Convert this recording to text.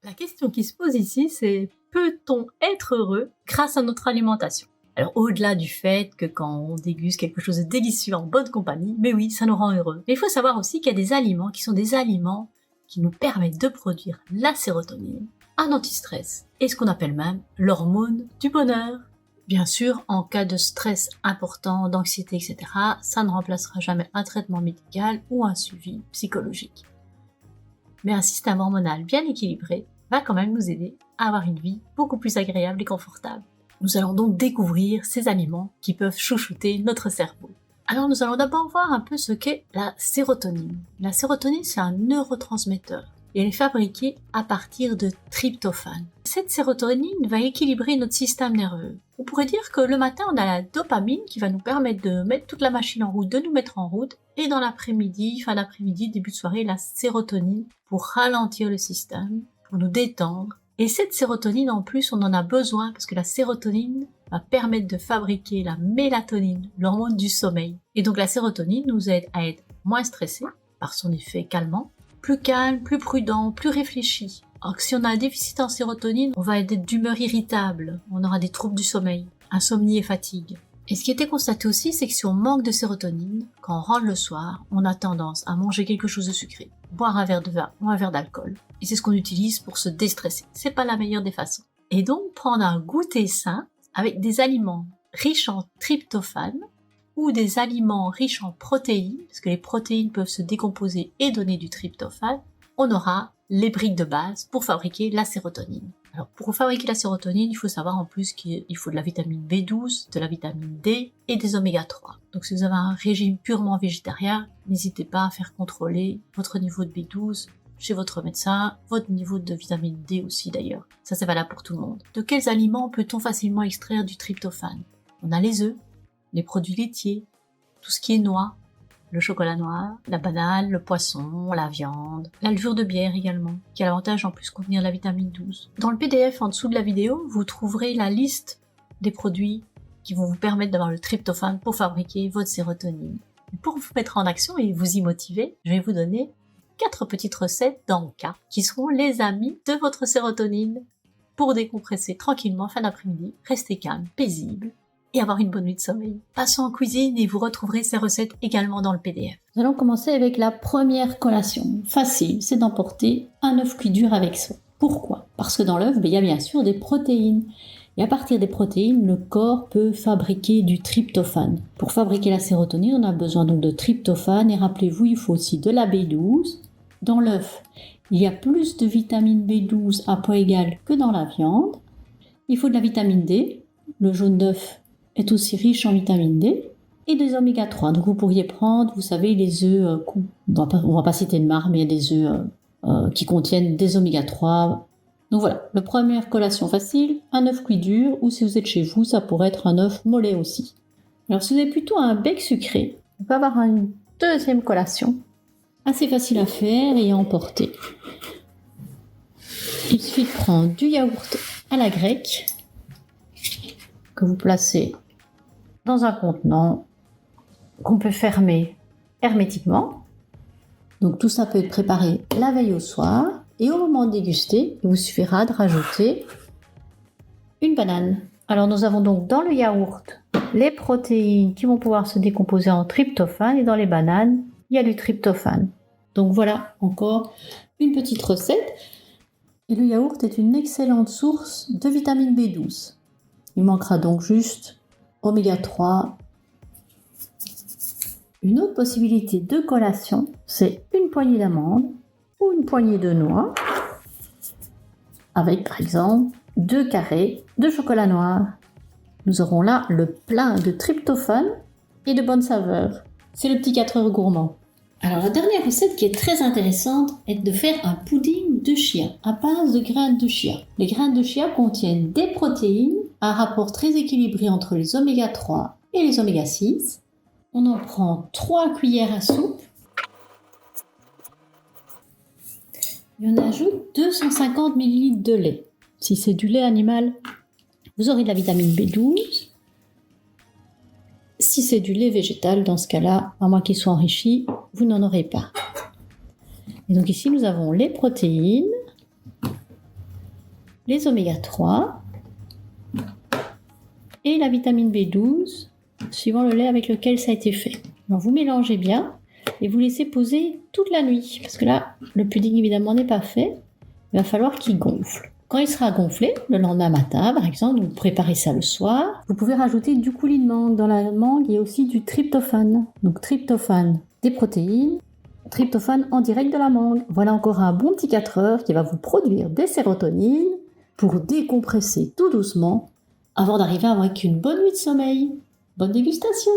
La question qui se pose ici, c'est peut-on être heureux grâce à notre alimentation? Alors au-delà du fait que quand on déguste quelque chose de délicieux en bonne compagnie, mais oui, ça nous rend heureux. Mais il faut savoir aussi qu'il y a des aliments qui sont des aliments qui nous permettent de produire la sérotonine, un anti-stress, et ce qu'on appelle même l'hormone du bonheur. Bien sûr, en cas de stress important, d'anxiété, etc., ça ne remplacera jamais un traitement médical ou un suivi psychologique. Mais un système hormonal bien équilibré va quand même nous aider à avoir une vie beaucoup plus agréable et confortable. Nous allons donc découvrir ces aliments qui peuvent chouchouter notre cerveau. Alors nous allons d'abord voir un peu ce qu'est la sérotonine. La sérotonine, c'est un neurotransmetteur et elle est fabriquée à partir de tryptophane. Cette sérotonine va équilibrer notre système nerveux. On pourrait dire que le matin, on a la dopamine qui va nous permettre de mettre toute la machine en route, de nous mettre en route, et dans l'après-midi, fin d'après-midi, début de soirée, la sérotonine pour ralentir le système, pour nous détendre. Et cette sérotonine, en plus, on en a besoin parce que la sérotonine va permettre de fabriquer la mélatonine, l'hormone du sommeil. Et donc la sérotonine nous aide à être moins stressés par son effet calmant, plus calme, plus prudent, plus réfléchi. Alors que si on a un déficit en sérotonine, on va être d'humeur irritable, on aura des troubles du sommeil, insomnie et fatigue. Et ce qui était constaté aussi, c'est que si on manque de sérotonine, quand on rentre le soir, on a tendance à manger quelque chose de sucré, boire un verre de vin ou un verre d'alcool. Et c'est ce qu'on utilise pour se déstresser. C'est pas la meilleure des façons. Et donc, prendre un goûter sain avec des aliments riches en tryptophane ou des aliments riches en protéines, parce que les protéines peuvent se décomposer et donner du tryptophane, on aura les briques de base pour fabriquer la sérotonine. Alors, pour fabriquer la sérotonine, il faut savoir en plus qu'il faut de la vitamine B12, de la vitamine D et des oméga 3. Donc, si vous avez un régime purement végétarien, n'hésitez pas à faire contrôler votre niveau de B12 chez votre médecin, votre niveau de vitamine D aussi d'ailleurs. Ça, c'est valable pour tout le monde. De quels aliments peut-on facilement extraire du tryptophane? On a les œufs, les produits laitiers, tout ce qui est noix, le chocolat noir, la banane, le poisson, la viande, la levure de bière également, qui a l'avantage en plus de contenir la vitamine 12. Dans le PDF en dessous de la vidéo, vous trouverez la liste des produits qui vont vous permettre d'avoir le tryptophane pour fabriquer votre sérotonine. Et pour vous mettre en action et vous y motiver, je vais vous donner 4 petites recettes d'Anka qui seront les amis de votre sérotonine pour décompresser tranquillement fin d'après-midi, rester calme, paisible et avoir une bonne nuit de sommeil. Passons en cuisine et vous retrouverez ces recettes également dans le PDF. Nous allons commencer avec la première collation. Facile, c'est d'emporter un œuf cuit dur avec soi. Pourquoi? Parce que dans l'œuf, il y a bien sûr des protéines. Et à partir des protéines, le corps peut fabriquer du tryptophane. Pour fabriquer la sérotonine, on a besoin donc de tryptophane. Et rappelez-vous, il faut aussi de la B12. Dans l'œuf, il y a plus de vitamine B12 à poids égal que dans la viande. Il faut de la vitamine D. Le jaune d'œuf est aussi riche en vitamine D. Et des oméga 3. Donc vous pourriez prendre, vous savez, les œufs, on va pas citer de marque, mais il y a des œufs qui contiennent des oméga 3. Donc voilà, la première collation facile, un œuf cuit dur, ou si vous êtes chez vous, ça pourrait être un œuf mollet aussi. Alors si vous avez plutôt un bec sucré, on peut avoir une deuxième collation, assez facile à faire et à emporter. Il suffit de prendre du yaourt à la grecque, que vous placez dans un contenant qu'on peut fermer hermétiquement. Donc tout ça peut être préparé la veille au soir. Et au moment de déguster, il vous suffira de rajouter une banane. Alors nous avons donc dans le yaourt les protéines qui vont pouvoir se décomposer en tryptophane et dans les bananes, il y a du tryptophane. Donc voilà encore une petite recette. Et le yaourt est une excellente source de vitamine B12. Il manquera donc juste oméga 3. Une autre possibilité de collation, c'est une poignée d'amandes ou une poignée de noix avec par exemple 2 carrés de chocolat noir. Nous aurons là le plein de tryptophane et de bonne saveur. C'est le petit 4 heures gourmand. Alors la dernière recette qui est très intéressante est de faire un pudding de chia à base de graines de chia. Les graines de chia contiennent des protéines, un rapport très équilibré entre les oméga 3 et les oméga 6. On en prend 3 cuillères à soupe. Et on ajoute 250 ml de lait. Si c'est du lait animal, vous aurez de la vitamine B12. Si c'est du lait végétal, dans ce cas-là, à moins qu'il soit enrichi, vous n'en aurez pas. Et donc ici, nous avons les protéines, les oméga 3 et la vitamine B12, suivant le lait avec lequel ça a été fait. Alors vous mélangez bien et vous laissez poser toute la nuit, parce que là, le pudding évidemment n'est pas fait, il va falloir qu'il gonfle. Quand il sera gonflé, le lendemain matin par exemple, vous préparez ça le soir, vous pouvez rajouter du coulis de mangue. Dans la mangue, il y a aussi du tryptophane. Donc tryptophane, des protéines, tryptophane en direct de la mangue. Voilà encore un bon petit 4 heures qui va vous produire des sérotonines pour décompresser tout doucement avant d'arriver avec une bonne nuit de sommeil. Bonne dégustation!